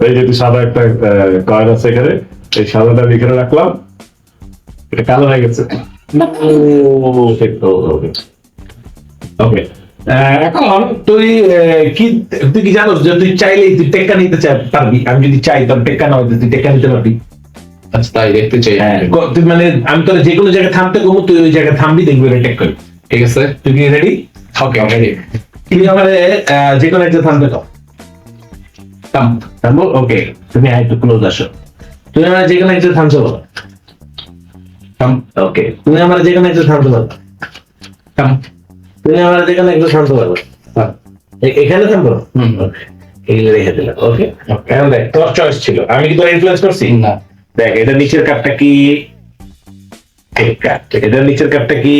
এই যে সাদা একটা কয়েন আছে এখানে, এই সাদাটা আমি এখানে রাখলাম, এটা কালো হয়ে গেছে। ওকে, এখন তুই তুই কি জানোস যে তুই চাইলেই তুই টেক্কা নিতে পারবি? আমি যদি চাই তোর টেক্কা না হইতে তুই টেক্কা নিতে পারবি। আচ্ছা তাই দেখতে চাই। তুই মানে আমি তোর যে কোনো জায়গায় থামতে কমু, তুই ওই জায়গায় থামবি, দেখবি এটা টেক করবি। ঠিক আছে, তুই কি রেডি? Okay ready. তুমি আমার যে কোনো একটা থামতে দাও। থামবো, ওকে। তুমি একটু ক্লোজ আসো। তুমি আমার যে কোনো একটা থামতে বলো। ওকে, তুমি আমার যে কোনো একটা থামতে বলো। তুমি আমার যে কোনো একটা থামতে বলো। এখানে থামবো। এগুলো রেখে দিলাম। ওকে, এখন দেখ তোর চয়েস ছিল, আমি কি তোর ইনফ্লুয়েন্স করছি? না। দেখ, এটা নিচের কাপটা কি? টেক্কা। এটা নিচের কাপটা কি?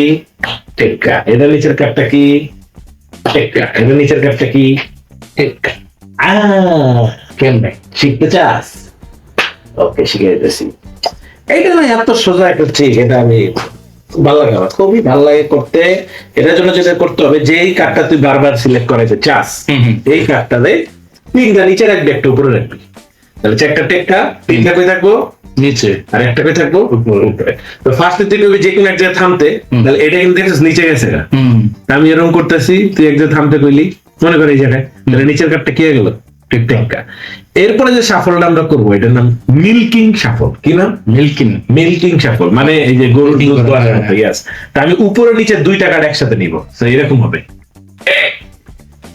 টেক্কা। এটা নিচের কাপটা কি? টেক্কা। এটা নিচের কাপটা কি? টেক্কা। কেমনে শিখতে চাস? ওকে, শিখে দিতেছি। এইটা না এত সোজা একটা ট্রিক, এটা আমি ভালো লাগে, আমার খুবই ভালো লাগে করতে। এটার জন্য যেটা করতে হবে, যেই কার্ডটা তুই বারবার সিলেক্ট করাইতে চাস, এই কার্ডটাতে তিনটা নিচে রাখবি, একটা উপরে রাখবি। তাহলে একটা টেক্কা, তিনটা কই থাকবো? নিচে। আর একটা কই থাকবো? উপরে। তো ফার্স্টে তুই কবি যে কোনো এক জায়গায় থামতে, তাহলে এটা কিন্তু দেখছিস নিচে গেছে না? আমি এরকম করতেছি, তুই এক জায়গায় থামতে কইলি, মনে করে এই জায়গায়, তাহলে নিচের কাপটা কি হয়ে গেল? টেক্কা। এরপরে যে সাফলটা আমরা করবো, এটার নাম মিল্কিং সাফল। কি নাম? মিল্কিং সাফল, মানে এই যে গরুর দুধ দোয়ানোর মতো। ইয়াস। তা আমি উপরে নিচে দুইটা কার্ড একসাথে নিব, তো এরকম হবে।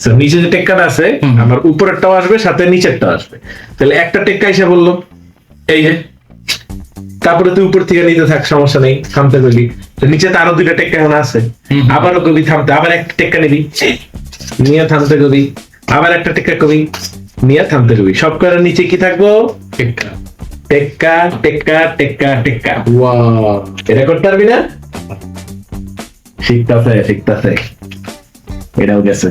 So, নিচে যে টেক্কাটা আছে, আমার উপরেরটাও আসবে, সাথে নিচেরটাও আসবে। তাহলে একটা টেক্কা এসে বললো, এই যে। তারপরে তুই উপর থেকে নিতে থাক, সমস্যা নেই, থামতে গেলি। নিচে তো আরো দুইটা টেক্কা এখন আছে, আবারও কবি থামতে, আবার একটা টেক্কা নিবি, নিয়ে থামতে কবি, আবার একটা টেক্কা কবি, নিয়ে থামতে কবি। সব করে নিচে কি থাকবো? টেক্কা। টেক্কা টেক্কা টেক্কা টেক্কা। এটা করতে পারবি না? শিখতেছে, এটাও গেছে।